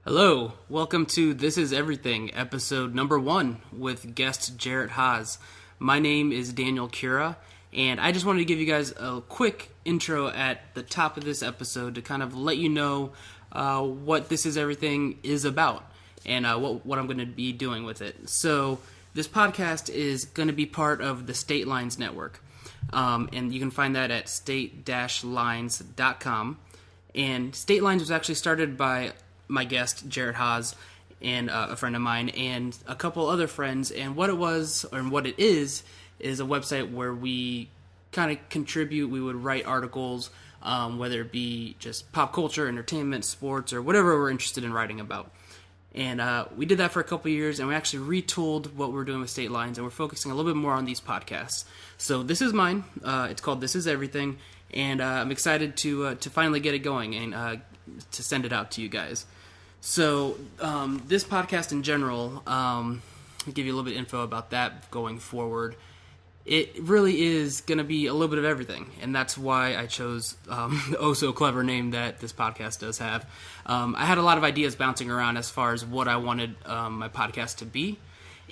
Hello, welcome to This Is Everything, episode number 1 with guest Jarrett Haas. My name is Daniel Cura, and I just wanted to give you guys a quick intro at the top of this episode to kind of let you know what This Is Everything is about and what I'm going to be doing with it. So this podcast is going to be part of the State Lines Network, and you can find that at state-lines.com. And State Lines was actually started by my guest, Jarrett Haas, and a friend of mine, and a couple other friends. And what it was, or what it is a website where we kind of contribute. We would write articles, whether it be just pop culture, entertainment, sports, or whatever we're interested in writing about. And we did that for a couple years, and we actually retooled what we're doing with State Lines, and we're focusing a little bit more on these podcasts. So this is mine. It's called This Is Everything, and I'm excited to finally get it going and to send it out to you guys. So this podcast in general, I'll give you a little bit of info about that going forward. It really is going to be a little bit of everything, and that's why I chose the oh-so-clever name that this podcast does have. I had a lot of ideas bouncing around as far as what I wanted my podcast to be,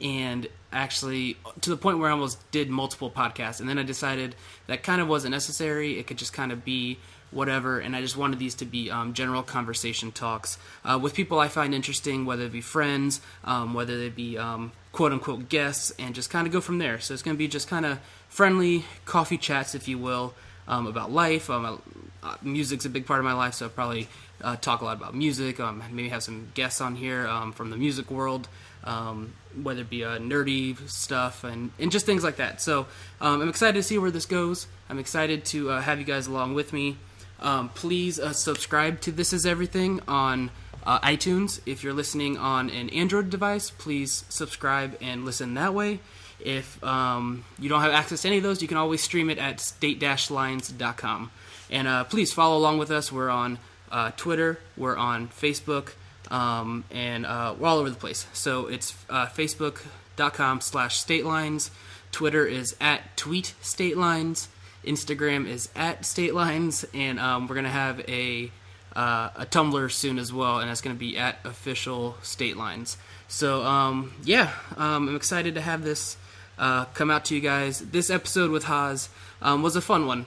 and actually to the point where I almost did multiple podcasts, and then I decided that kind of wasn't necessary. It could just kind of be whatever, and I just wanted these to be general conversation talks with people I find interesting, whether it be friends, whether they be quote-unquote guests, and just kind of go from there. So it's going to be just kind of friendly coffee chats, if you will, about life. Music's a big part of my life, so I'll probably talk a lot about music, maybe have some guests on here from the music world, whether it be nerdy stuff and just things like that. So I'm excited to see where this goes. I'm excited to have you guys along with me. Please subscribe to This Is Everything on iTunes. If you're listening on an Android device, please subscribe and listen that way. If you don't have access to any of those, you can always stream it at state-lines.com. And please follow along with us. We're on Twitter, we're on Facebook, and we're all over the place. So it's facebook.com/statelines. Twitter is at tweetstatelines. Instagram is at statelines, and we're going to have a Tumblr soon as well, and that's going to be at official statelines. So, I'm excited to have this come out to you guys. This episode with Haas was a fun one.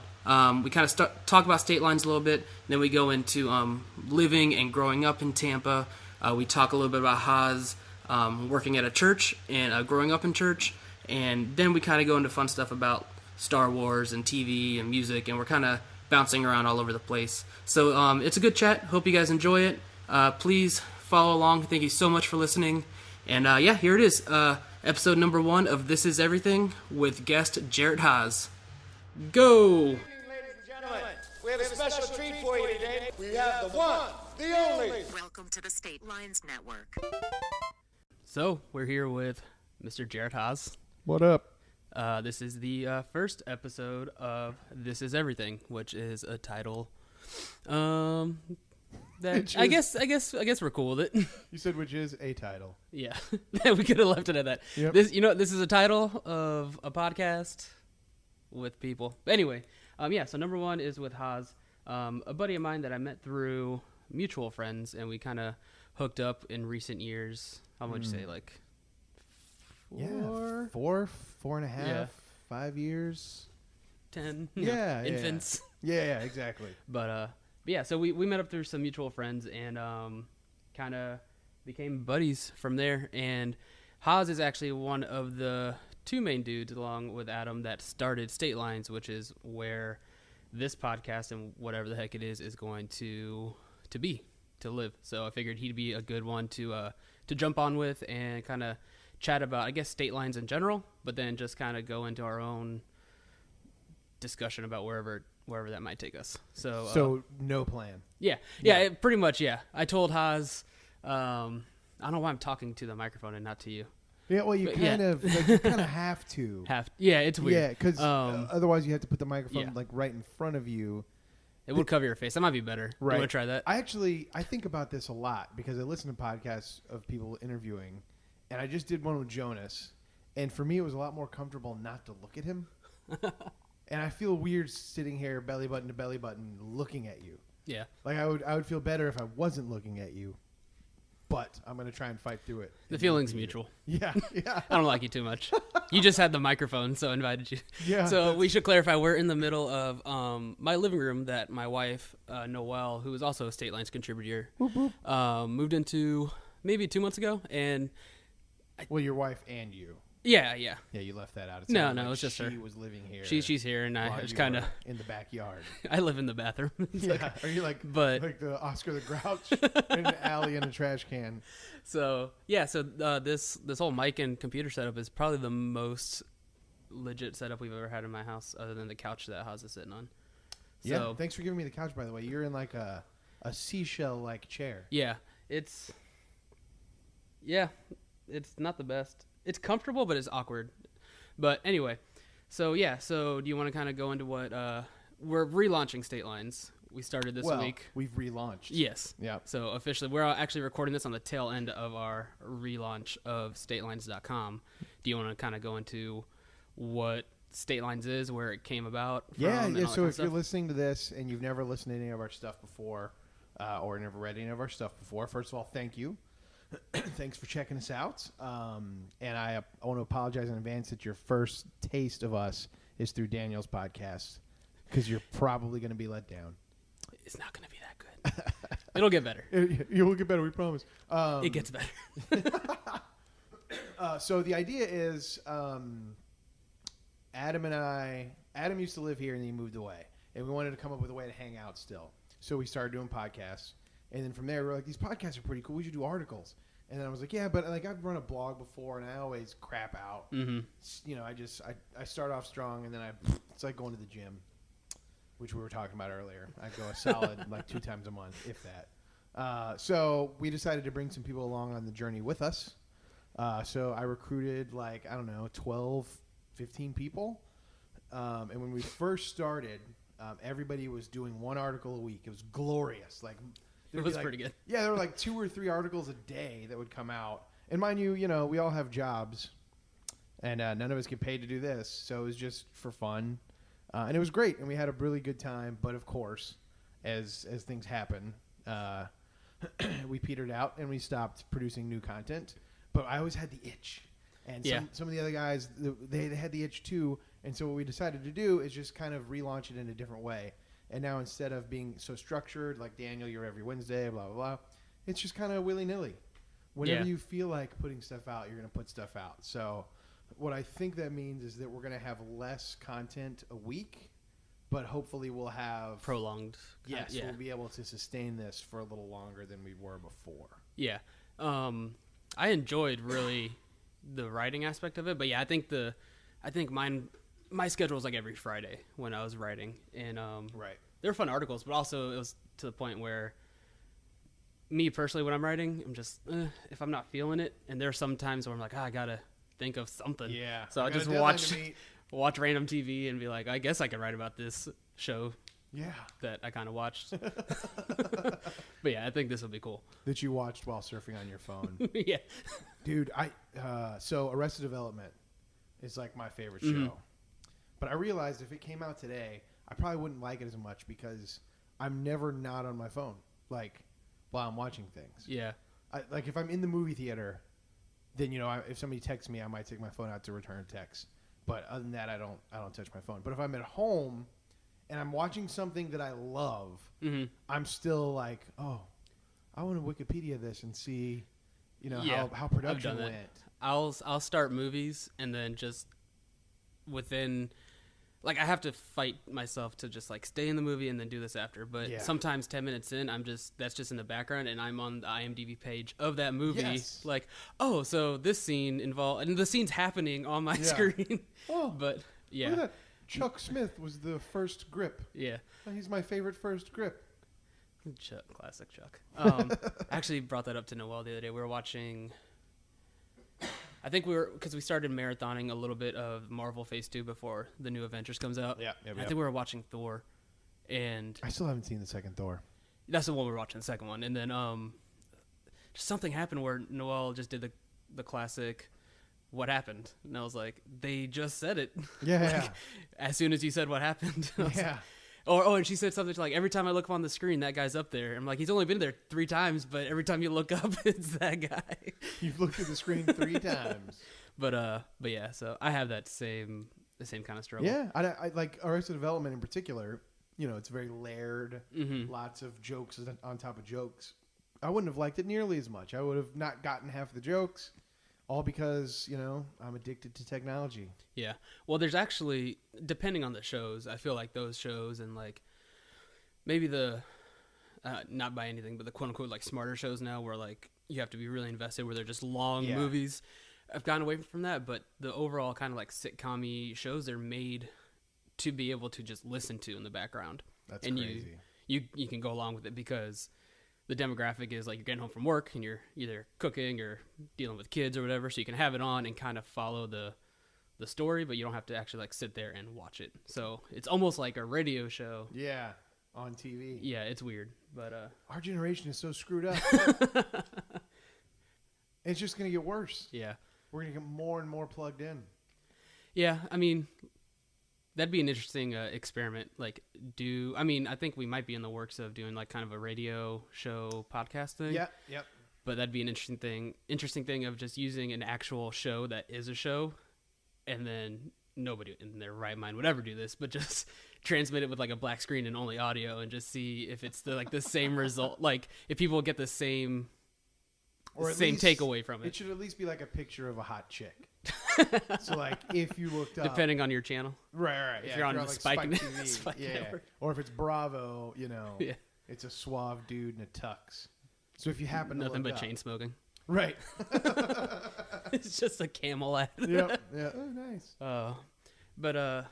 We kind of talk about State Lines a little bit, then we go into living and growing up in Tampa. We talk a little bit about Haas working at a church and growing up in church, and then we kind of go into fun stuff about Star Wars and TV and music, and we're kind of bouncing around all over the place. So it's a good chat. Hope you guys enjoy it. Please follow along. Thank you so much for listening. And here it is. Episode number 1 of This Is Everything with guest Jarrett Haas. Go! Ladies and gentlemen, we have a special treat for you today. We have the one, the only. Welcome to the State Lines Network. So we're here with Mr. Jarrett Haas. What up? This is the first episode of This Is Everything, which is a title that I guess we're cool with it. You said which is a title. Yeah, we could have left it at that. Yep. This is a title of a podcast with people. But anyway, so number 1 is with Haas, a buddy of mine that I met through mutual friends, and we kind of hooked up in recent years. How would you say, like? Four and a half, Yeah. 5 years. 10. Yeah, Infants. Yeah, exactly. But so we met up through some mutual friends and kind of became buddies from there. And Haas is actually one of the 2 main dudes, along with Adam, that started State Lines, which is where this podcast and whatever the heck it is going to live. So I figured he'd be a good one to jump on with and kind of chat about, I guess, State Lines in general, but then just kind of go into our own discussion about wherever that might take us. So no plan. Yeah, pretty much, yeah. I told Haas, I don't know why I'm talking to the microphone and not to you. Yeah, well, you kind of have to. It's weird. Yeah, because otherwise you have to put the microphone like right in front of you. It would cover your face. That might be better. Right. You want to try that? I think about this a lot because I listen to podcasts of people interviewing, and I just did one with Jonas, and for me it was a lot more comfortable not to look at him. And I feel weird sitting here belly button to belly button looking at you. Yeah. Like I would feel better if I wasn't looking at you. but I'm going to try and fight through it. The feeling's mutual. Yeah, yeah. I don't like you too much. You just had the microphone, so I invited you. Yeah. So we should clarify, we're in the middle of my living room that my wife, Noelle, who is also a State Lines contributor, moved into maybe 2 months ago. And Well, your wife and you. yeah. Yeah, you left that out. It No, sounded no, like it's just her. She was living here. She's here, and I while just you kind of, were in the backyard. I live in the bathroom. It's like- Yeah. Are you like But- the Oscar the Grouch in an alley in a trash can? So yeah, so this whole mic and computer setup is probably the most legit setup we've ever had in my house, other than the couch that Haas is sitting on. Yeah. So Thanks for giving me the couch, by the way. You're in like a seashell like chair. yeah, it's not the best. It's comfortable, but it's awkward. But anyway, so yeah, so do you want to kind of go into what we're relaunching State Lines? We started this week. We've relaunched. Yes. Yep. So officially, we're actually recording this on the tail end of our relaunch of statelines.com. Do you want to kind of go into what State Lines is, where it came about? Yeah. and Yeah. all that So kind of if you're stuff? listening to this and you've never listened to any of our stuff before, or never read any of our stuff before, first of all, thank you. Thanks for checking us out. And I want to apologize in advance that your first taste of us is through Daniel's podcast, because you're probably going to be let down. It's not going to be that good. It'll get better. You will get better, we promise. It gets better. So the idea is Adam used to live here and he moved away. And we wanted to come up with a way to hang out still. So we started doing podcasts. And then from there, we were like, these podcasts are pretty cool. We should do articles. And then I was like, yeah, but like I've run a blog before and I always crap out. Mm-hmm. You know, I start off strong and then it's like going to the gym, which we were talking about earlier. I go a solid like 2 times a month, if that. So we decided to bring some people along on the journey with us. So I recruited 12, 15 people. And when we first started, everybody was doing 1 article a week. It was glorious. It was pretty good. Yeah, there were like 2 or 3 articles a day that would come out. And mind you, we all have jobs. And none of us get paid to do this. So it was just for fun. And it was great. And we had a really good time. But of course, as things happen, we petered out and we stopped producing new content. But I always had the itch. And some of the other guys, they had the itch too. And so what we decided to do is just kind of relaunch it in a different way. And now instead of being so structured, like Daniel, you're every Wednesday, blah, blah, blah, it's just kind of willy-nilly. Whenever you feel like putting stuff out, you're going to put stuff out. So what I think that means is that we're going to have less content a week, but hopefully we'll have... Prolonged. Yes, we'll be able to sustain this for a little longer than we were before. Yeah. I enjoyed really the writing aspect of it, but yeah, I think my schedule was like every Friday when I was writing, and Right. they were fun articles, but also it was to the point where me personally, when I'm writing, I'm just if I'm not feeling it, and there are some times where I'm like, I gotta think of something. Yeah. So I just watch random TV and be like, I guess I could write about this show. Yeah. That I kind of watched. But yeah, I think this will be cool. That you watched while surfing on your phone. Yeah. Dude, so Arrested Development is like my favorite show. But I realized if it came out today, I probably wouldn't like it as much because I'm never not on my phone, like, while I'm watching things. Yeah. Like, if I'm in the movie theater, then, if somebody texts me, I might take my phone out to return a text. But other than that, I don't touch my phone. But if I'm at home and I'm watching something that I love, I'm still like, oh, I want to Wikipedia this and see, how production went. I'll start movies and then just within, like, I have to fight myself to just like stay in the movie and then do this after. But sometimes 10 minutes in, that's just in the background and I'm on the IMDb page of that movie. Yes. Like, oh, so this scene involved, and the scene's happening on my screen. Oh, but yeah. Look at that. Chuck Smith was the first grip. Yeah. He's my favorite first grip. Chuck, classic Chuck. Actually brought that up to Noelle the other day. We were watching, I think because we started marathoning a little bit of Marvel Phase 2 before the new Avengers comes out. Yeah. I think we were watching Thor, and I still haven't seen the second Thor. that's the one we were watching, the second one. And then just something happened where Noelle just did the classic, what happened? And I was like, they just said it. Yeah. Like, as soon as you said what happened. And she said something like, every time I look on the screen, that guy's up there. I'm like, he's only been there 3 times, but every time you look up, it's that guy. You've looked at the screen 3 times. But yeah, so I have the same kind of struggle. Yeah, I like Arrested Development in particular. You know, it's very layered, lots of jokes on top of jokes. I wouldn't have liked it nearly as much. I would have not gotten half the jokes, all because, you know, I'm addicted to technology. Yeah. Well, there's actually, depending on the shows, I feel like those shows and like maybe the, not by anything, but the quote unquote like smarter shows now where like you have to be really invested where they're just long movies. I've gotten away from that, but the overall kind of like sitcom-y shows, they're made to be able to just listen to in the background. That's and crazy. You can go along with it because the demographic is like you're getting home from work and you're either cooking or dealing with kids or whatever, so you can have it on and kind of follow the story, but you don't have to actually like sit there and watch it. So it's almost like a radio show. Yeah, on TV. Yeah, it's weird, but our generation is so screwed up. It's just going to get worse. Yeah. We're going to get more and more plugged in. Yeah, I mean, that'd be an interesting experiment. Like, I think we might be in the works of doing like kind of a radio show podcast thing. Yeah, yep. But that'd be an interesting thing of just using an actual show that is a show, and then nobody in their right mind would ever do this, but just transmit it with like a black screen and only audio, and just see if it's the same result. Like if people get the same takeaway from it. It should at least be like a picture of a hot chick. So like if you looked up, depending on your channel, right. If you're on like Spike TV, Spike Network. Or if it's Bravo, you know, it's a suave dude in a tux. So if you happen to nothing look but up, chain smoking, right? It's just a Camel ad. Yep. Yeah. Oh, nice. But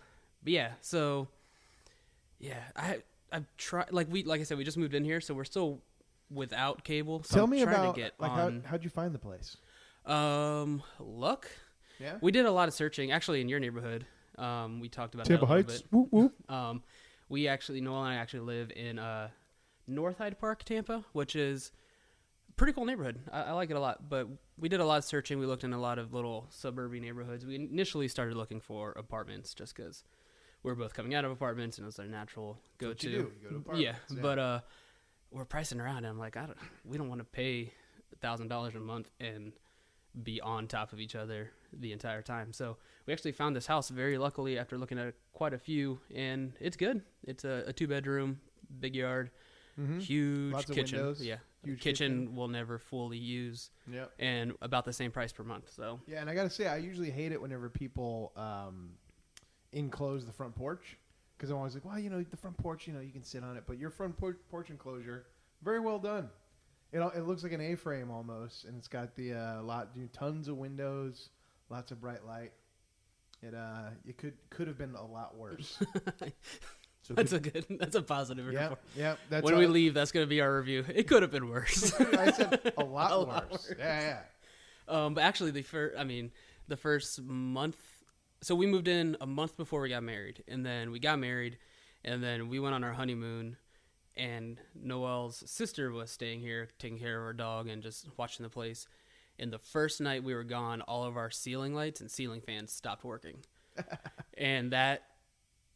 yeah. So yeah, I've tried. Like I said, we just moved in here, so we're still without cable. So Tell I'm me trying about to get like on. how'd you find the place? Luck. Yeah. We did a lot of searching, actually, in your neighborhood. We talked about that a little bit. Whoop, whoop. Noel and I actually live in North Hyde Park, Tampa, which is a pretty cool neighborhood. I like it a lot. But we did a lot of searching. We looked in a lot of little suburban neighborhoods. We initially started looking for apartments just because we were both coming out of apartments and it was our natural go-to. You go to apartments. Yeah, but we're pricing around, and I'm like, we don't want to pay $1,000 a month and be on top of each other the entire time. So we actually found this house very luckily after looking at quite a few, and it's good. It's a 2-bedroom, big yard, huge Lots of kitchen. windows, Yeah, huge kitchen we'll never fully use. Yep. And about the same price per month. So yeah, and I gotta say, I usually hate it whenever people enclose the front porch, because I'm always like, well, you know, the front porch, you know, you can sit on it, but your front porch enclosure, very well done. It looks like an A-frame almost, and it's got the tons of windows, lots of bright light. It could have been a lot worse. So that's a positive report. Yeah. That's when we leave, that's going to be our review. It could have been worse. I said a lot worse. Yeah. But actually, the first month. So we moved in a month before we got married, and then we got married, and then we went on our honeymoon. And Noel's sister was staying here, taking care of our dog and just watching the place. And the first night we were gone, all of our ceiling lights and ceiling fans stopped working. And that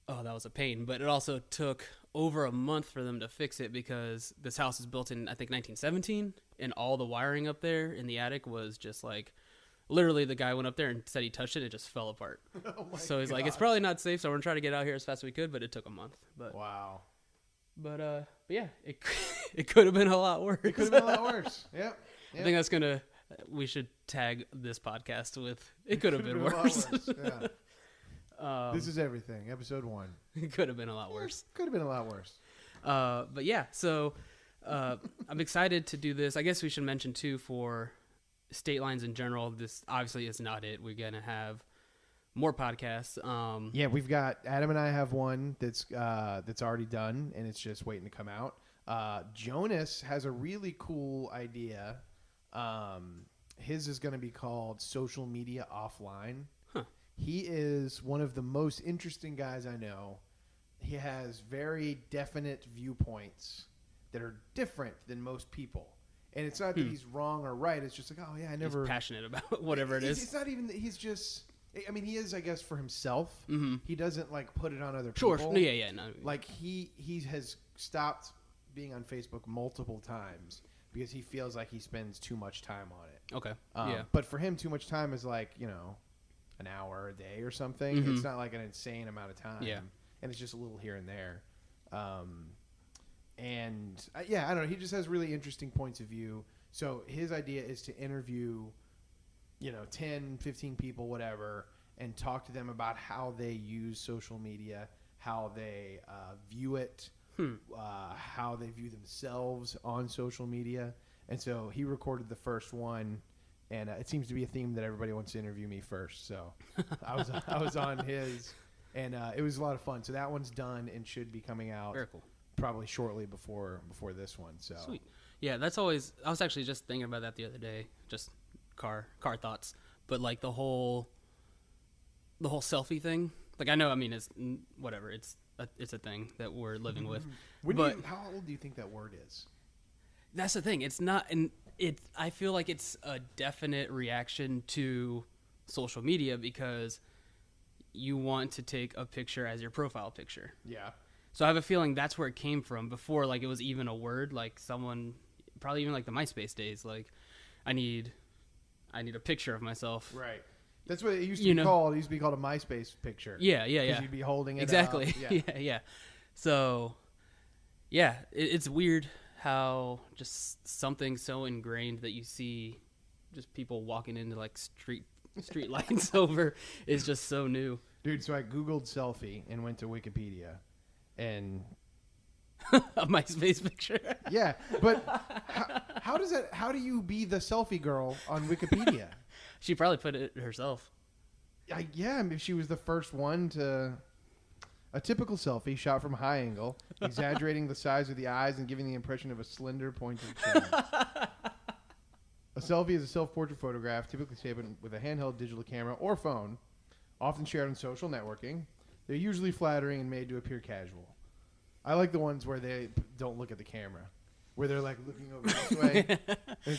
was a pain. But it also took over a month for them to fix it because this house is built in, I think, 1917. And all the wiring up there in the attic was just like, literally the guy went up there and said he touched it. It just fell apart. So he's like, it's probably not safe. So we're going to try to get out here as fast as we could. But it took a month. But wow. But yeah, it could have been a lot worse. It could have been a lot worse. Yep. I think we should tag this podcast with, it could have been worse. Yeah. This is everything. Episode 1. It could have been a lot worse. Could have been a lot worse. But yeah, so I'm excited to do this. I guess we should mention too, for state lines in general, this obviously is not it. We're going to have more podcasts. Yeah, we've got Adam and I have one that's already done, and it's just waiting to come out. Jonas has a really cool idea. His is going to be called Social Media Offline. Huh. He is one of the most interesting guys I know. He has very definite viewpoints that are different than most people. And it's not that he's wrong or right. It's just like, oh yeah, I never. He's passionate about whatever it is. It's not even that he's just. I mean, he is, I guess, for himself. Mm-hmm. He doesn't like put it on other people. Sure. Yeah. No. Like he has stopped being on Facebook multiple times because he feels like he spends too much time on it. Okay. But for him, too much time is like, an hour a day or something. Mm-hmm. It's not like an insane amount of time. Yeah. And it's just a little here and there. I don't know. He just has really interesting points of view. So his idea is to interview, 10, 15 people, whatever, and talk to them about how they use social media, how they view it, how they view themselves on social media. And so he recorded the first one, and it seems to be a theme that everybody wants to interview me first. So I was on his, and it was a lot of fun. So that one's done and should be coming out. Very cool. Probably shortly before this one. So Sweet. Yeah, that's always. I was actually just thinking about that the other day. Just car thoughts, but like the whole selfie thing. Like I know, I mean, it's whatever. It's a thing that we're living with. How old do you think that word is? That's the thing. It's not, and I feel like it's a definite reaction to social media because you want to take a picture as your profile picture. Yeah. So I have a feeling that's where it came from before, like it was even a word. Like someone, probably even like the MySpace days. Like, I need a picture of myself. Right. That's what it used to be called. It used to be called a MySpace picture. Yeah. Because you'd be holding it exactly. up. Yeah. So, yeah, it's weird how just something so ingrained that you see just people walking into like street lights over is just so new. Dude, so I Googled selfie and went to Wikipedia. And a MySpace picture. Yeah, but how do you be the selfie girl on Wikipedia? She probably put it herself. I mean, she was the first one to... A typical selfie shot from high angle, exaggerating the size of the eyes and giving the impression of a slender, pointed chin. A selfie is a self-portrait photograph, typically taken with a handheld digital camera or phone, often shared on social networking. They're usually flattering and made to appear casual. I like the ones where they don't look at the camera, where they're like looking over this way.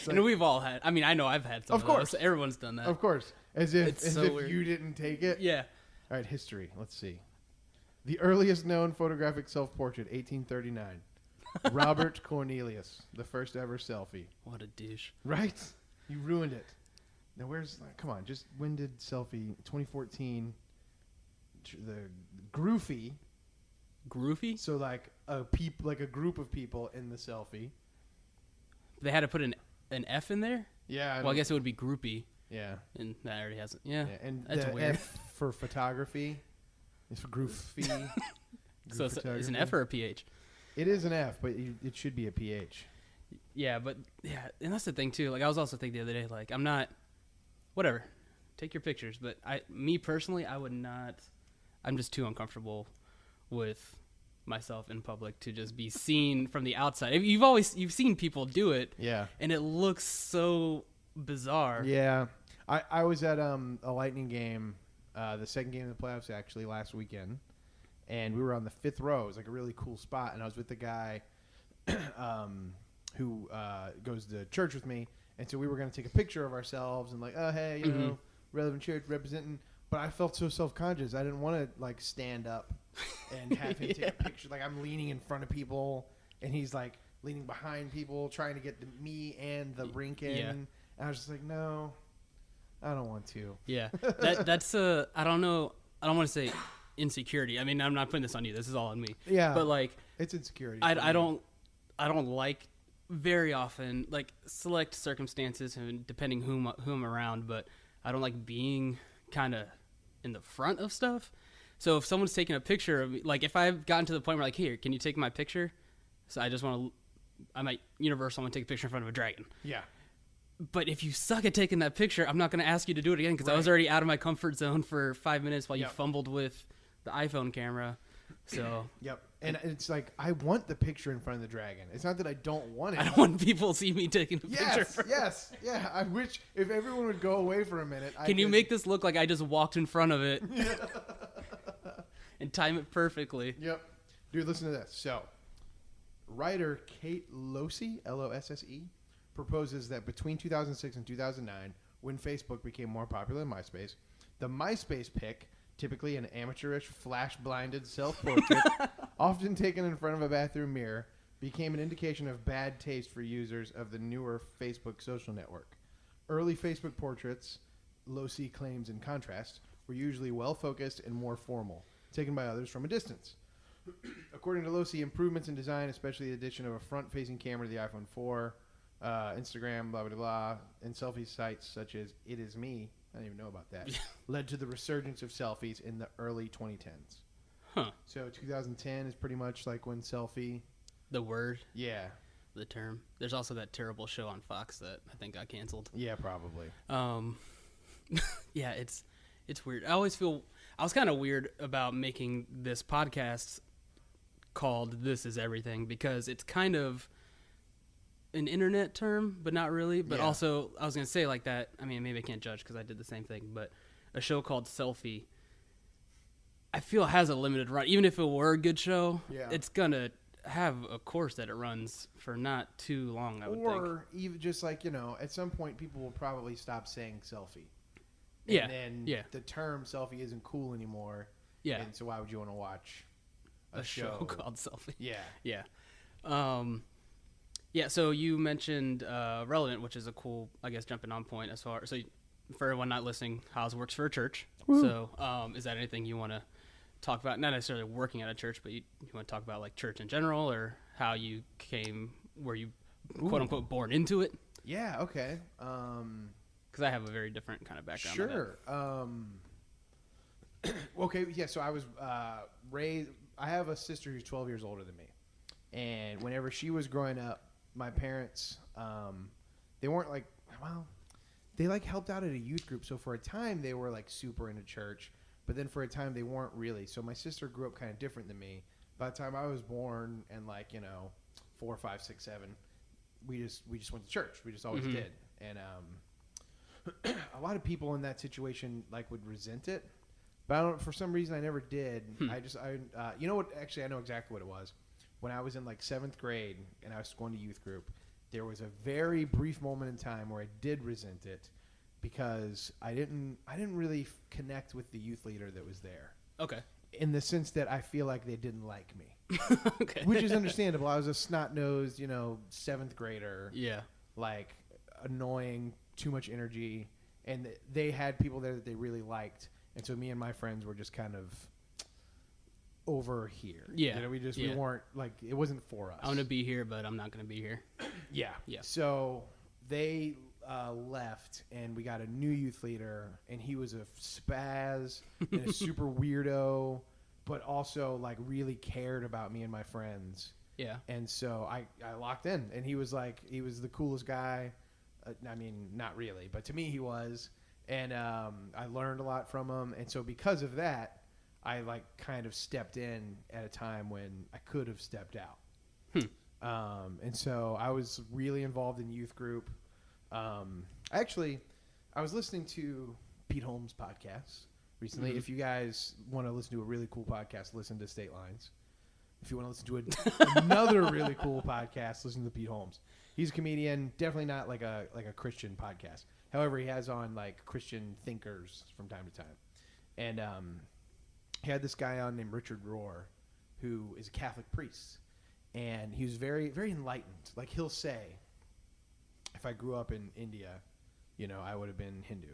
And we've all had. I mean, I know I've had some of course. those. Everyone's done that. Of course. As if weird. you didn't take it. Yeah. All right, history. Let's see. The earliest known photographic self-portrait, 1839. Robert Cornelius, the first ever selfie. What a douche. Right? You ruined it. Now, come on, when did selfie? 2014. The Groofy. Groofy? So like a group of people in the selfie. They had to put an F in there? Yeah. I guess it would be groupie. Yeah. And that already hasn't. Yeah. And that's the weird. F for photography is for groofy. So it's an F or a PH? It is an F, but it should be a PH. Yeah, and that's the thing too. Like I was also thinking the other day, like I'm not, whatever, take your pictures, but me personally, I would not. I'm just too uncomfortable with myself in public to just be seen from the outside. You've seen people do it, yeah, and it looks so bizarre. Yeah, I was at a Lightning game, the second game of the playoffs actually last weekend, and we were on the fifth row. It was like a really cool spot, and I was with the guy who goes to church with me, and so we were going to take a picture of ourselves and like, oh hey, you know, relevant church representing. But I felt so self-conscious. I didn't want to like stand up and have him take a picture. Like I'm leaning in front of people, and he's like leaning behind people, trying to get me and the rink in. Yeah. And I was just like, no, I don't want to. Yeah, that's I don't know. I don't want to say insecurity. I mean, I'm not putting this on you. This is all on me. Yeah, but like it's insecurity. I don't like very often like select circumstances and depending who I'm around, but I don't like being kind of in the front of stuff. So if someone's taking a picture of me, like if I've gotten to the point where like, here, can you take my picture? So I just want to, I might Universal want to take a picture in front of a dragon. Yeah. But if you suck at taking that picture, I'm not going to ask you to do it again because I was already out of my comfort zone for 5 minutes while you fumbled with the iPhone camera. So yep. And it's like, I want the picture in front of the dragon. It's not that I don't want it. I don't want people to see me taking a picture. Yes. Yeah. I wish if everyone would go away for a minute. Can you make this look like I just walked in front of it and time it perfectly? Yep. Dude, listen to this. So, writer Kate Losse, Losse, proposes that between 2006 and 2009, when Facebook became more popular than MySpace, The MySpace pic, typically an amateurish, flash-blinded self-portrait, often taken in front of a bathroom mirror, became an indication of bad taste for users of the newer Facebook social network. Early Facebook portraits, Losi claims in contrast, were usually well-focused and more formal, taken by others from a distance. According to Losi, improvements in design, especially the addition of a front-facing camera to the iPhone 4, Instagram, blah, blah, blah, and selfie sites such as It Is Me, I didn't even know about that, led to the resurgence of selfies in the early 2010s. Huh. So 2010 is pretty much like when selfie... The word? Yeah. The term. There's also that terrible show on Fox that I think got canceled. Yeah, probably. Yeah, it's weird. I always feel... I was kind of weird about making this podcast called This Is Everything because it's kind of an internet term, but not really. But also, I was going to say like that. I mean, maybe I can't judge because I did the same thing. But a show called Selfie, I feel has a limited run. Even if it were a good show, it's going to have a course that it runs for not too long, I would think. Or even just like, at some point people will probably stop saying selfie. Yeah. And then the term selfie isn't cool anymore. Yeah. And so why would you want to watch a show called Selfie? Yeah. Yeah. Yeah, so you mentioned Relevant, which is a cool, I guess, jumping on point as far... So for everyone not listening, Haas works for a church. Woo. So is that anything you want to talk about? Not necessarily working at a church, but you want to talk about like church in general or how you came... Were you, quote-unquote, born into it? Yeah, okay. Because I have a very different kind of background. Sure. Okay, yeah, so I was raised... I have a sister who's 12 years older than me. And whenever she was growing up, my parents, they weren't like... Well, they like helped out at a youth group. So for a time, they were like super into church. But then for a time, they weren't really. So my sister grew up kind of different than me. By the time I was born and 4, 5, 6, 7, we just went to church. We just always did. And a lot of people in that situation would resent it, but I don't. For some reason, I never did. You know what? Actually, I know exactly what it was. When I was in 7th grade and I was going to youth group, there was a very brief moment in time where I did resent it because I didn't really connect with the youth leader that was there. Okay. In the sense that I feel like they didn't like me. Okay. Which is understandable. I was a snot-nosed, 7th grader. Yeah. Annoying, too much energy. And they had people there that they really liked. And so me and my friends were just kind of over here. Yeah. We weren't, it wasn't for us. I'm going to be here, but I'm not going to be here. Yeah. Yeah. So they left, and we got a new youth leader, and he was a spaz and a super weirdo, but also really cared about me and my friends. Yeah. And so I locked in, and he was the coolest guy. I mean, not really, but to me he was. And I learned a lot from him. And so because of that, I kind of stepped in at a time when I could have stepped out. And so I was really involved in youth group. Actually, I was listening to Pete Holmes' podcast recently. If you guys want to listen to a really cool podcast, listen to State Lines. If you want to listen to another really cool podcast, listen to Pete Holmes. He's a comedian, definitely not like a Christian podcast. However, he has on Christian thinkers from time to time. And he had this guy on named Richard Rohr, who is a Catholic priest. And he was very, very enlightened. He'll say, if I grew up in India, I would have been Hindu.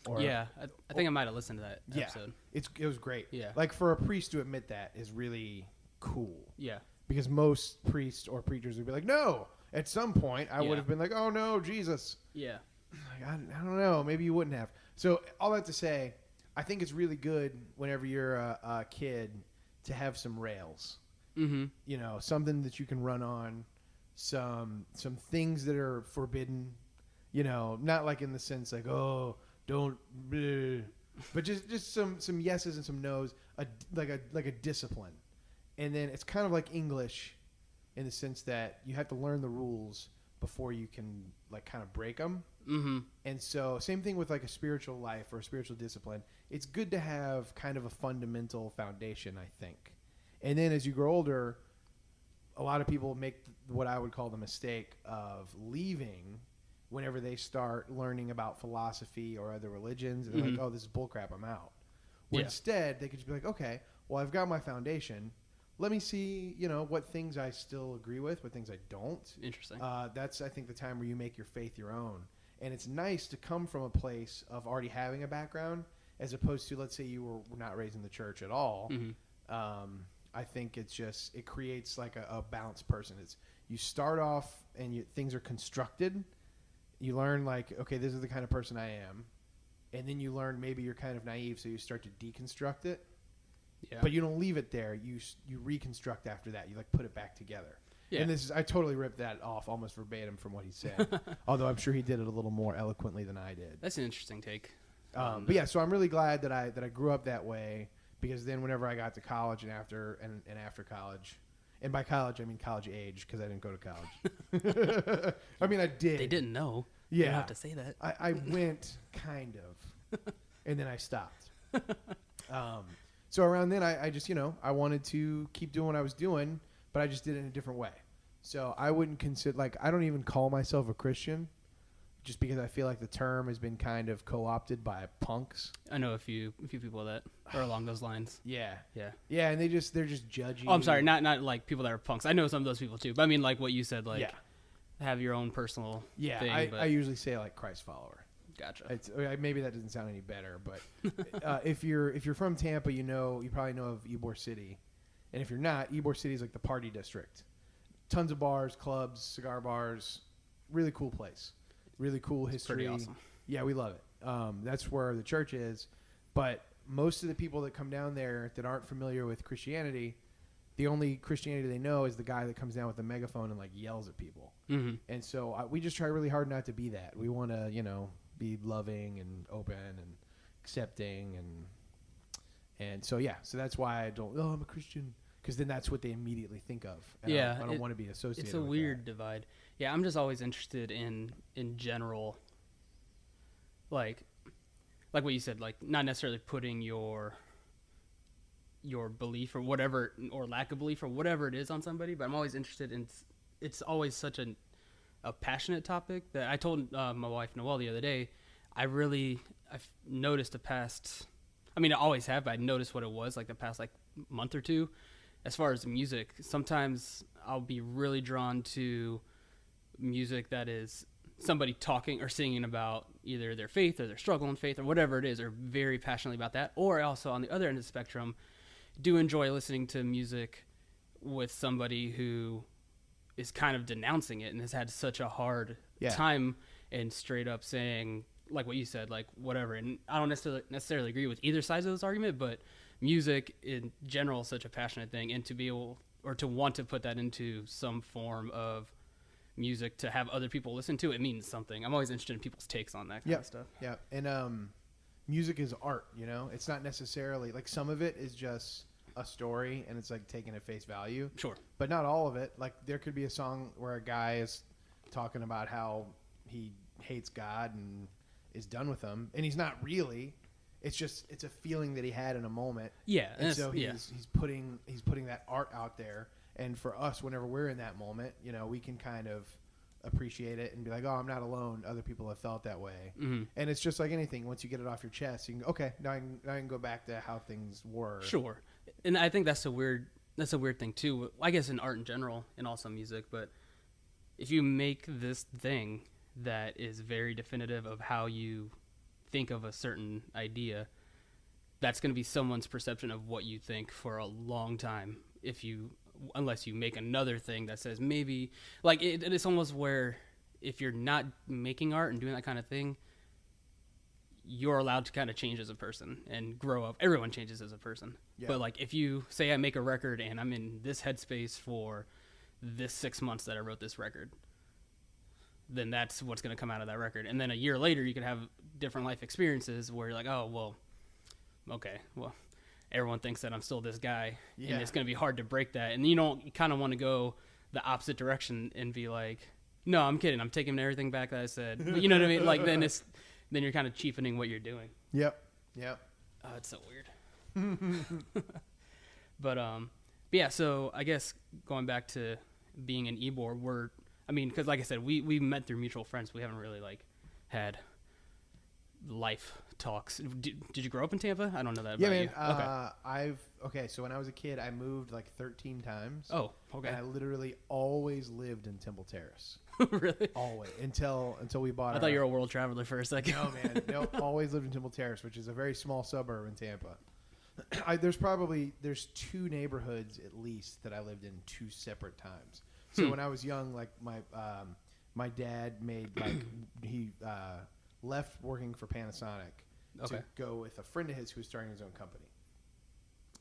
Or, I think I might have listened to that episode. It was great. Yeah. For a priest to admit that is really cool. Yeah. Because most priests or preachers would be like, no. At some point, I would have been like, oh, no, Jesus. Yeah. I don't know. Maybe you wouldn't have. So all that to say, I think it's really good whenever you're a kid to have some rails. Mm-hmm. Something that you can run on, some things that are forbidden, not in the sense oh, don't, bleh, but just some yeses and some nos, like a discipline. And then it's kind of like English in the sense that you have to learn the rules before you can kind of break them. Mm-hmm. And so same thing with a spiritual life or a spiritual discipline. It's good to have kind of a fundamental foundation, I think. And then as you grow older, a lot of people make what I would call the mistake of leaving whenever they start learning about philosophy or other religions, and they're like, oh, this is bullcrap, I'm out. Where instead, they could just be like, okay, well, I've got my foundation. Let me see, what things I still agree with, what things I don't. Interesting. That's, I think, the time where you make your faith your own. And it's nice to come from a place of already having a background as opposed to, let's say you were not raised in the church at all. I think it creates like a balanced person. You start off and things are constructed. You learn like, okay, this is the kind of person I am. And then you learn maybe you're kind of naive, so you start to deconstruct it. Yeah. But you don't leave it there. You reconstruct after that. You like put it back together. Yeah. And I totally ripped that off almost verbatim from what he said. Although I'm sure he did it a little more eloquently than I did. That's an interesting take. But yeah, so I'm really glad that I grew up that way, because then whenever I got to college and after college, and by college I mean college age, because I didn't go to college. I mean, I did. They didn't know. Yeah. You don't have to say that. I went kind of, and then I stopped. So around then I just, I wanted to keep doing what I was doing, but I just did it in a different way. So I wouldn't consider, I don't even call myself a Christian, just because I feel like the term has been kind of co-opted by punks. I know a few people that are along those lines. Yeah. Yeah. Yeah, and they're just judging. Oh, I'm sorry, not like people that are punks. I know some of those people too, but I mean like what you said, have your own personal thing. I usually say like Christ follower. Gotcha. Maybe that doesn't sound any better, but if you're from Tampa, you probably know of Ybor City, and if you're not, Ybor City is like the party district. Tons of bars, clubs, cigar bars, really cool place, really cool history. Pretty awesome. Yeah, we love it. That's where the church is, but most of the people that come down there that aren't familiar with Christianity, the only Christianity they know is the guy that comes down with a megaphone and like yells at people. Mm-hmm. And so we just try really hard not to be that. We want to, be loving and open and accepting and so so that's why I don't. I'm a Christian, because then that's what they immediately think of. And I don't want to be associated. It's a with weird that. divide. Yeah, I'm just always interested in general, like what you said, like not necessarily putting your belief or whatever, or lack of belief or whatever it is on somebody, but I'm always interested in. It's always such a passionate topic that I told my wife Noelle the other day. I've noticed I always have, but I noticed what it was like the past month or two as far as music. Sometimes I'll be really drawn to music that is somebody talking or singing about either their faith or their struggle in faith or whatever it is, or very passionately about that. Or also on the other end of the spectrum, do enjoy listening to music with somebody who is kind of denouncing it and has had such a hard time and straight up saying, like what you said, like whatever. And I don't necessarily agree with either side of this argument, but music in general is such a passionate thing, and to be able, or to want to put that into some form of music to have other people listen to it means something. I'm always interested in people's takes on that kind of stuff. Yeah. And music is art, it's not necessarily like, some of it is just a story and it's like taken at face value. Sure. But not all of it. Like there could be a song where a guy is talking about how he hates God and is done with him, and he's not really. It's a feeling that he had in a moment. Yeah. And so he's putting that art out there, and for us, whenever we're in that moment, we can kind of appreciate it and be like, oh, I'm not alone. Other people have felt that way. Mm-hmm. And it's just like anything. Once you get it off your chest, you can okay, now I can go back to how things were. Sure. And I think that's a weird thing too. I guess in art in general and also music, but if you make this thing that is very definitive of how you think of a certain idea, that's going to be someone's perception of what you think for a long time. Unless you make another thing that says maybe, like it's almost where if you're not making art and doing that kind of thing, you're allowed to kind of change as a person and grow up. Everyone changes as a person. Yeah. But like if you say I make a record and I'm in this headspace for this 6 months that I wrote this record, then that's what's going to come out of that record. And then a year later you could have different life experiences where you're like, oh, well, okay, well, everyone thinks that I'm still this guy, and it's going to be hard to break that. And you kind of want to go the opposite direction and be like, no, I'm kidding. I'm taking everything back that I said. But you know what I mean? Like then you're kind of cheapening what you're doing. Yep. Oh, it's so weird. But yeah, so I guess going back to being an Ybor, I mean, because like I said, we met through mutual friends. We haven't really like had life talks. Did you grow up in Tampa? I don't know that Yeah, about man. you. So when I was a kid, I moved like 13 times. Oh, okay. And I literally always lived in Temple Terrace. Really? Always until we bought. I thought you were a world traveler for a second. No, man. No, always lived in Temple Terrace, which is a very small suburb in Tampa. There's 2 neighborhoods at least that I lived in 2 separate times. So when I was young, like my dad made he left working for Panasonic to go with a friend of his who was starting his own company.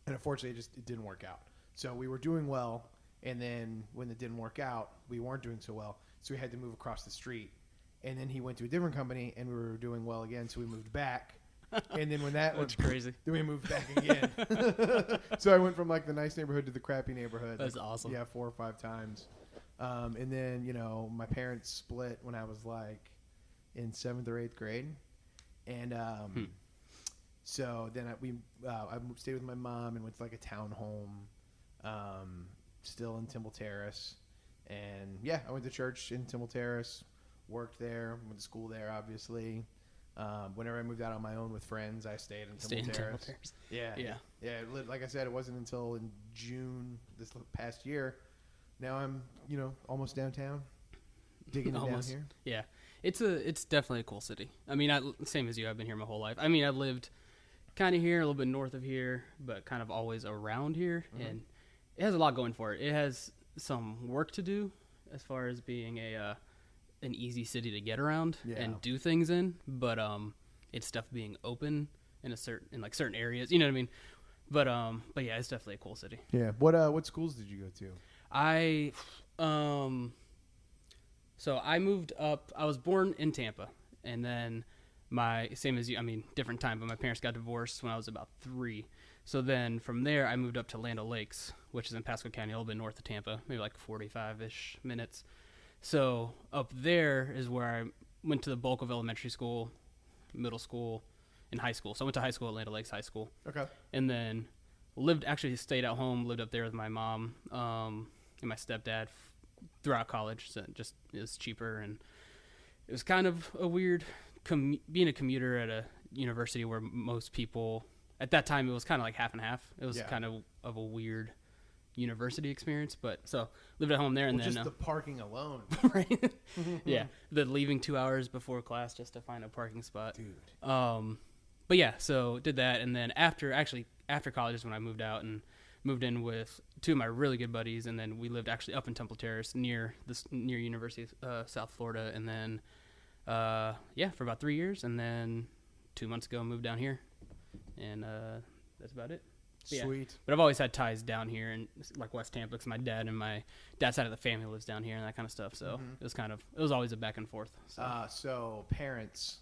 And unfortunately, it didn't work out. So we were doing well, and then when it didn't work out, we weren't doing so well. So we had to move across the street. And then he went to a different company, and we were doing well again, so we moved back. And then when that That's crazy. Then we moved back again. So I went from like the nice neighborhood to the crappy neighborhood. That's awesome. Yeah, 4 or 5 times. And then, my parents split when I was like in 7th or 8th grade. And so then I stayed with my mom and went to like a town home, still in Temple Terrace. And yeah, I went to church in Temple Terrace, worked there, went to school there, obviously. Whenever I moved out on my own with friends, I stayed in Temple Terrace. Yeah. Like I said, it wasn't until in June this past year. Now I'm, almost downtown, digging it down here. Yeah, it's definitely a cool city. I mean, same as you. I've been here my whole life. I mean, I've lived kind of here, a little bit north of here, but kind of always around here, and it has a lot going for it. It has some work to do as far as being an easy city to get around and do things in, but it's stuff being open in certain areas, you know what I mean? But yeah, it's definitely a cool city. Yeah. What schools did you go to? So I moved up. I was born in Tampa, and then same as you. I mean, different time, but my parents got divorced when I was about 3. So then from there, I moved up to Land O'Lakes, which is in Pasco County, a little bit north of Tampa, maybe like 45-ish minutes. So up there is where I went to the bulk of elementary school, middle school, and high school. So I went to high school at Land O'Lakes High School. Okay. And then stayed at home, lived up there with my mom and my stepdad throughout college. So it was cheaper, and it was kind of a weird being a commuter at a university where most people at that time, it was kind of like half and half. It was kind of a weird university experience, but so lived at home there, and then just the parking alone, right? Yeah, the leaving 2 hours before class just to find a parking spot, dude. But yeah, so did that, and then after college is when I moved out and moved in with 2 of my really good buddies, and then we lived actually up in Temple Terrace near University of South Florida, and then for about 3 years, and then 2 months ago moved down here, and that's about it. But Sweet. Yeah. But I've always had ties down here in like West Tampa, because my dad and my dad's side of the family lives down here and that kind of stuff. So it was always a back and forth. So parents,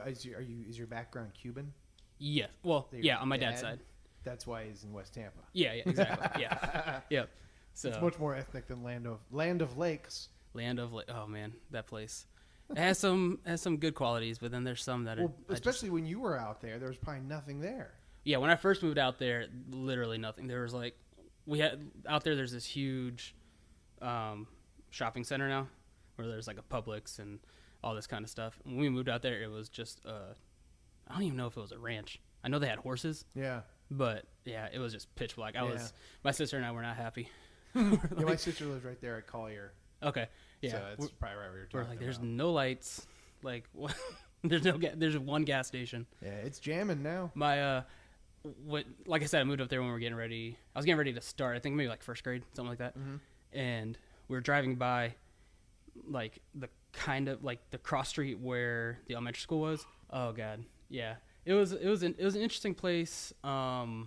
is your background Cuban? Yes. Well, on my dad's side. That's why he's in West Tampa. Yeah, exactly. Yeah. Yep. So it's much more ethnic than Land of Lakes. Oh man, that place. It has some good qualities, but then there's some that especially when you were out there, there was probably nothing there. Yeah, when I first moved out there, literally nothing. There was there's this huge shopping center now where there's like a Publix and all this kind of stuff. When we moved out there, it was just I don't even know if it was a ranch. I know they had horses. Yeah. But yeah, it was just pitch black. My sister and I were not happy. My sister lives right there at Collier. Okay. Yeah. So that's probably right where you're talking about. There's no lights. Like, there's one gas station. Yeah, it's jamming now. Like I said, I moved up there when we were getting ready. I was getting ready to start. I think maybe like first grade, something like that. Mm-hmm. And we were driving by, like the cross street where the elementary school was. Oh God, yeah. It was an interesting place to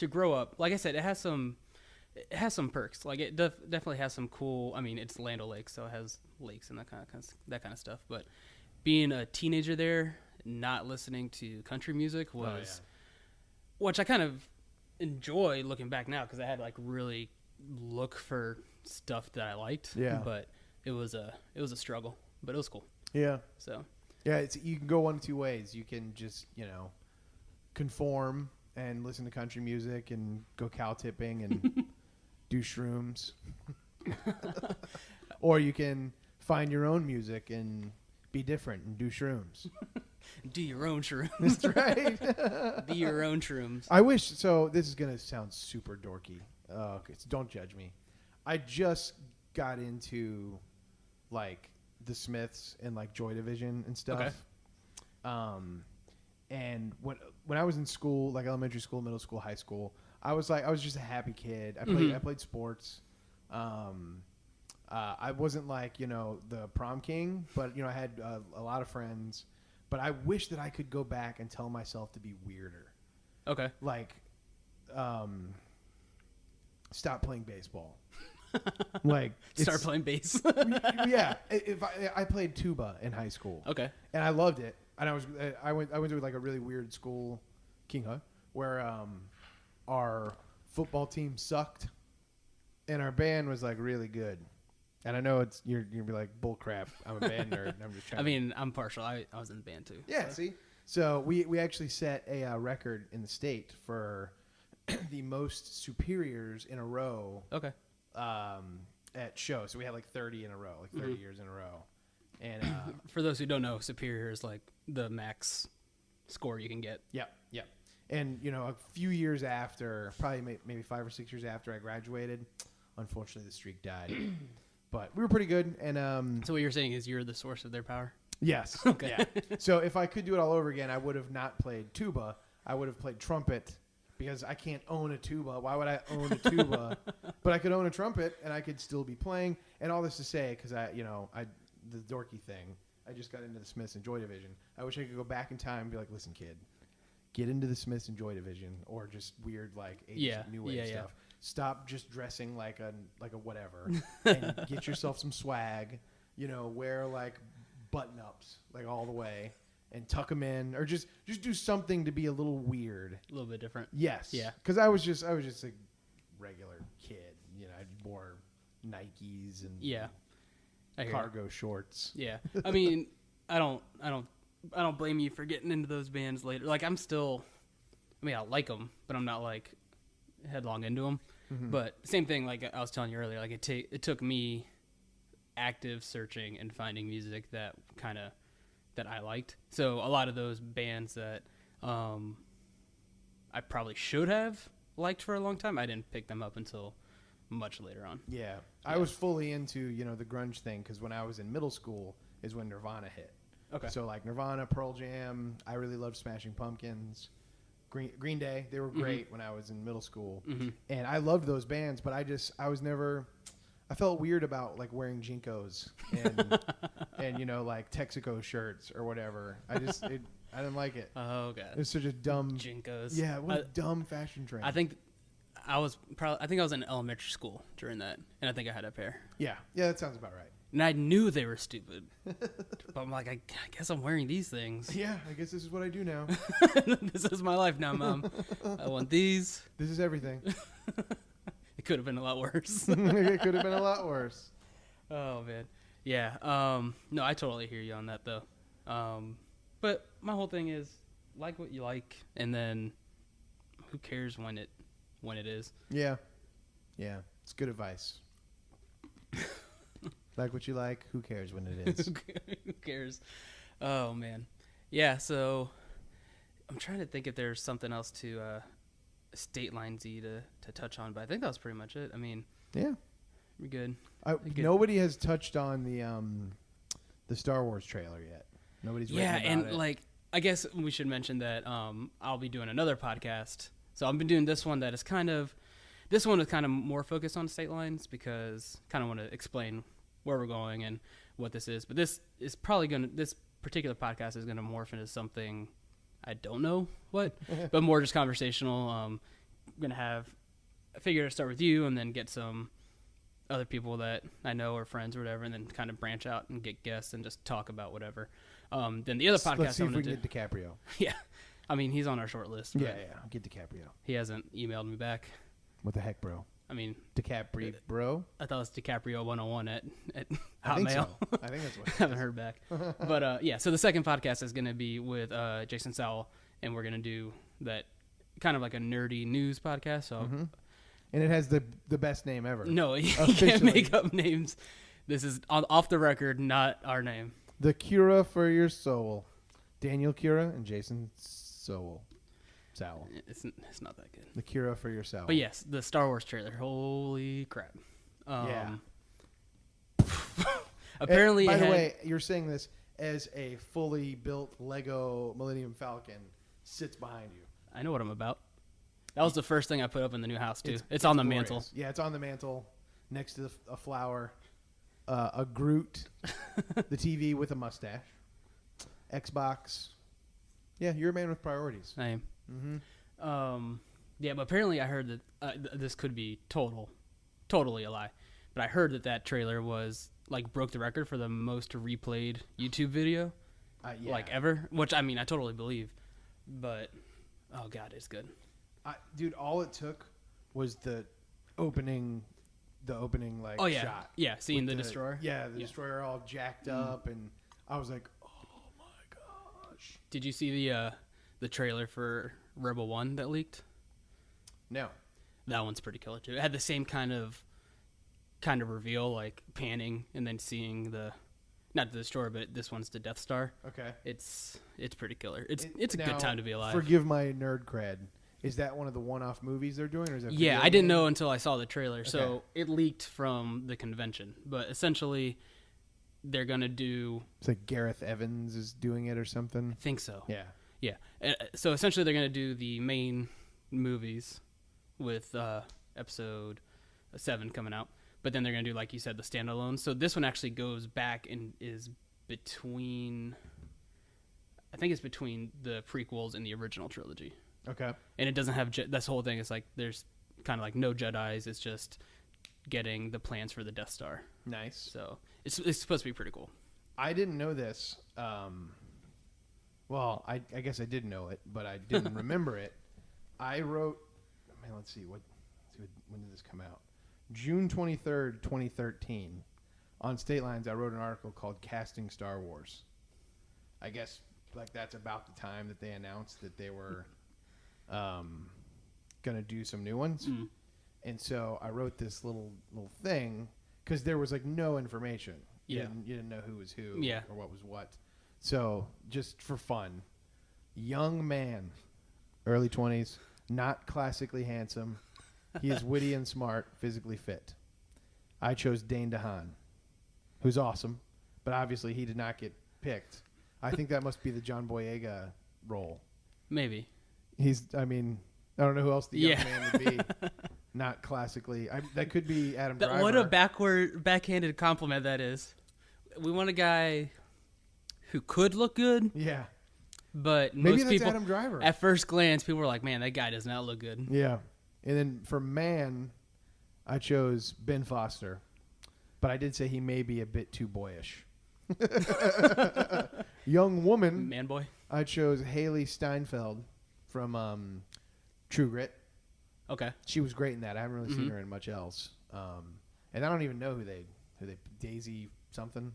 grow up. Like I said, it has some perks. Like it definitely has some cool. I mean, it's Land O'Lakes, so it has lakes and that kind of stuff. But being a teenager there, not listening to country music was, which I kind of enjoy looking back now, because I had to like really look for stuff that I liked. Yeah. But it was a struggle, but it was cool. Yeah. So. Yeah, you can go one of 2 ways. You can just, conform and listen to country music and go cow tipping and do shrooms. Or you can find your own music and be different and do shrooms. Do your own shrooms. That's right. Be your own shrooms. I wish, so this is going to sound super dorky. Okay, so don't judge me. I just got into, like, the Smiths and, like, Joy Division and stuff. Okay. And when I was in school, like elementary school, middle school, high school, I was just a happy kid. I played sports. I wasn't like, the prom king, but, I had a lot of friends. But I wish that I could go back and tell myself to be weirder. Okay. Like, stop playing baseball. Like, start playing bass. Yeah. I played tuba in high school. Okay. And I loved it. And I went to like a really weird school, Kinga, where our football team sucked, and our band was like really good. And I know you're gonna be like, bull crap. I'm a band nerd. And I'm just trying. I mean, I'm partial. I was in the band too. Yeah. So. See. So we actually set a record in the state for the most superiors in a row. Okay. At shows. So we had like 30 in a row, like 30 years in a row. And for those who don't know, superior is like the max score you can get. Yep. And a few years after, probably maybe 5 or 6 years after I graduated, unfortunately the streak died. But we were pretty good. And so what you're saying is you're the source of their power? Yes. Okay. Yeah. So if I could do it all over again, I would have not played tuba. I would have played trumpet. Because I can't own a tuba. Why would I own a tuba? But I could own a trumpet, and I could still be playing. And all this to say, because the dorky thing, I just got into the Smiths and Joy Division. I wish I could go back in time and be like, listen, kid, get into the Smiths and Joy Division, or just weird like 80s new wave stuff. Yeah. Stop just dressing like a whatever, and get yourself some swag. Wear like button ups like all the way. And tuck them in, or just do something to be a little weird, a little bit different. Yes, yeah. Because I was just a regular kid. I wore Nikes and cargo shorts. Yeah, I mean, I don't blame you for getting into those bands later. Like I like them, but I'm not like headlong into them. Mm-hmm. But same thing, like I was telling you earlier, like it took me active searching and finding music that I liked. So a lot of those bands that I probably should have liked for a long time, I didn't pick them up until much later on. Yeah. I was fully into, the grunge thing because when I was in middle school is when Nirvana hit. Okay. So like Nirvana, Pearl Jam, I really loved Smashing Pumpkins, Green Day. They were great when I was in middle school. Mm-hmm. And I loved those bands, but I felt weird about like wearing Jinkos and like Texaco shirts or whatever. I didn't like it. Oh god, it was such a dumb Jinkos. Yeah, what a dumb fashion trend. I think I was in elementary school during that, and I think I had a pair. Yeah, that sounds about right. And I knew they were stupid, but I'm like, I guess I'm wearing these things. Yeah, I guess this is what I do now. This is my life now, Mom. I want these. This is everything. It could have been a lot worse. It could have been a lot worse. Oh, man. Yeah. No, I totally hear you on that, though. But my whole thing is, like what you like, and then who cares when it is. Yeah. Yeah. It's good advice. Like what you like, who cares when it is. Who cares? Oh, man. Yeah, so I'm trying to think if there's something else to State Line Z to touch on, but I think that was pretty much it. I mean, yeah, we're good. Nobody has touched on the Star Wars trailer yet. Nobody's written about it. Like I guess we should mention that I'll be doing another podcast. So I've been doing this one that is this one is kind of more focused on state lines because I kind of want to explain where we're going and what this is. But this is this particular podcast is gonna morph into something I don't know what, but more just conversational. I'm gonna figure to start with you and then get some other people that I know or friends or whatever, and then kind of branch out and get guests and just talk about whatever. Then the other podcast, let's see if we can get DiCaprio. Yeah, I mean he's on our short list. Yeah, get DiCaprio. He hasn't emailed me back. What the heck, bro? I mean, DiCaprio, bro. I thought it was DiCaprio 101 at Hotmail. I think that's what. Haven't heard back. But yeah, so the second podcast is going to be with Jason Sowell, and we're going to do that kind of like a nerdy news podcast. So, and it has the best name ever. No, you can't make up names. This is off the record, not our name. The Cura for your soul. Daniel Cura and Jason Sowell. It's not that good. The Cura for your soul. But yes, the Star Wars trailer. Holy crap. Yeah. Apparently, by the way, you're saying this as a fully built Lego Millennium Falcon sits behind you. I know what I'm about. That was the first thing I put up in the new house, too. It's on the glorious. mantle. Yeah, it's on the mantle next to a flower, a Groot, the TV with a mustache, Xbox. Yeah, you're a man with priorities. I am. Mm-hmm. Yeah, but apparently I heard that this could be totally a lie. But I heard that trailer was broke the record for the most replayed YouTube video, ever. Which I totally believe. But oh god, it's good. Dude, all it took was the opening oh yeah, shot. Yeah, seeing the destroyer. Yeah, the destroyer all jacked up, and I was like, oh my gosh. Did you see the trailer for Rebel 1 that leaked? No. That one's pretty killer too. It had the same kind of reveal, like panning and then seeing not the destroyer, but this one's the Death Star. Okay. It's pretty killer. It's a good time to be alive. Forgive my nerd cred. Is that one of the one-off movies they're doing, or is that? Yeah, I didn't know until I saw the trailer. Okay. So it leaked from the convention, but essentially they're gonna do. It's like Gareth Evans is doing it or something. I think so. Yeah. Yeah. So essentially they're gonna do the main movies with episode 7 coming out, but then they're gonna do, like you said, the standalone. So this one actually goes back and is between. I think it's between the prequels and the original trilogy. Okay. And it doesn't have this whole thing. It's like there's kind of like no Jedis. It's just getting the plans for the Death Star. Nice. So it's supposed to be pretty cool. I didn't know this. Well, I guess I did know it, but I didn't remember it. I wrote. Man, let's see when did this come out? June 23rd, 2013. On State Lines, I wrote an article called "Casting Star Wars." I guess that's about the time that they announced that they were gonna do some new ones. And so I wrote this little thing because there was no information. You didn't know who was who or what was what. So just for fun, young man, early 20s, not classically handsome. He is witty and smart, physically fit. I chose Dane DeHaan, who's awesome, but obviously he did not get picked. I think that must be the John Boyega role. Maybe. I don't know who else the young man would be. Not classically. That could be Adam Driver. What a backhanded compliment that is. We want a guy who could look good. Yeah. But maybe most that's people, Adam Driver. At first glance, people were like, man, that guy does not look good. Yeah. And then for man, I chose Ben Foster. But I did say he may be a bit too boyish. Young woman. Man boy. I chose Haley Steinfeld from True Grit. Okay. She was great in that. I haven't really seen her in much else. And I don't even know who they Daisy something.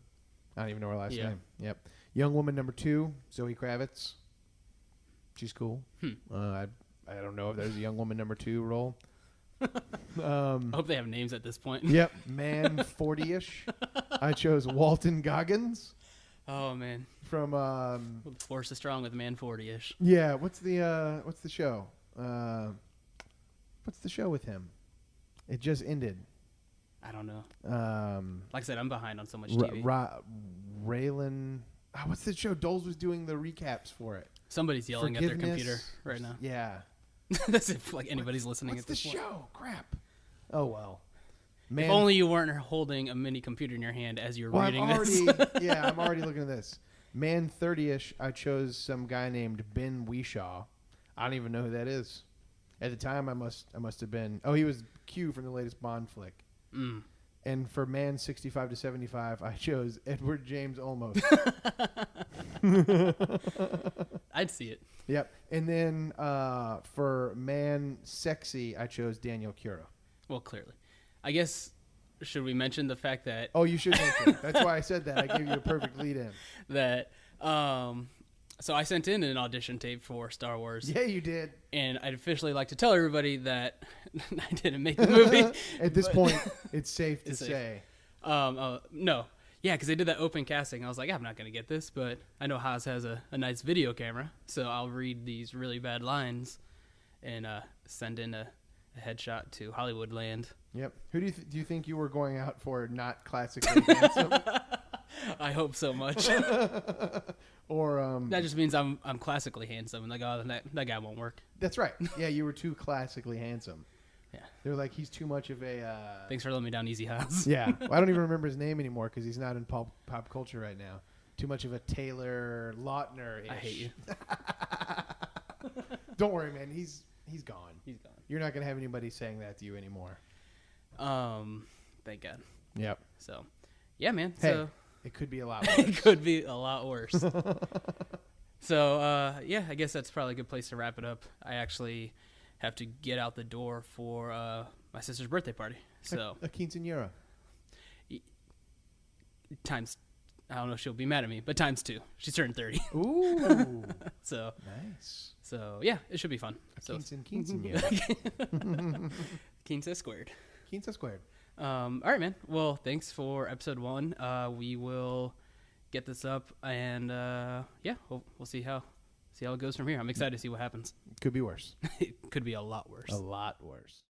I don't even know her last name. Yep. Young woman number 2, Zoe Kravitz. She's cool. I don't know if there's a young woman number 2 role. I hope they have names at this point. Yep. Man 40-ish. I chose Walton Goggins. Oh man. From The Force is Strong with Man 40-ish. Yeah, what's the show? What's the show with him? It just ended. I don't know. Like I said, I'm behind on so much TV. Raylan. What's the show? Doles was doing the recaps for it. Somebody's yelling at their computer right now. Yeah. That's if anybody's listening What's at this the point. show? Crap. Oh well. Man. If only you weren't holding a mini computer in your hand as you're reading this. I'm already looking at this. Man 30-ish, I chose some guy named Ben Whishaw. I don't even know who that is. At the time, I must have been. Oh, he was Q from the latest Bond flick. And for man 65 to 75, I chose Edward James Olmos. I'd see it. Yep. And then for man sexy, I chose Daniel Cura. Well, clearly. I guess, should we mention the fact that... Oh, you should mention it. That's why I said that. I gave you a perfect lead-in. That, so I sent in an audition tape for Star Wars. Yeah, you did. And I'd officially like to tell everybody that I didn't make the movie. At this point, it's safe to say. No. Yeah, because they did that open casting. I was like, I'm not going to get this, but I know Haas has a nice video camera, so I'll read these really bad lines and send in a headshot to Hollywood land. Yep. Who do you think you were going out for? Not classically handsome. I hope so much. Or that just means I'm classically handsome, and like, oh, that guy won't work. That's right. Yeah, you were too classically handsome. Yeah. They're like, he's too much of a. Thanks for letting me down, Easy Haas. Yeah. Well, I don't even remember his name anymore because he's not in pop culture right now. Too much of a Taylor Lautner-ish. I hate you. Don't worry, man. He's gone. He's gone. You're not gonna have anybody saying that to you anymore. Thank God. Yep. So, yeah, man. Hey, So it could be a lot worse. it could be a lot worse. So, yeah, I guess that's probably a good place to wrap it up. I actually have to get out the door for my sister's birthday party. So A quinceañera. times, I don't know if she'll be mad at me, but times 2. She's turning 30. Ooh. So Nice. So yeah, it should be fun. So Quinceañera. Quince squared. Quince squared. All right, man. Well, thanks for episode 1. We will get this up, and yeah, we'll see how it goes from here. I'm excited to see what happens. Could be worse. It could be a lot worse. A lot worse.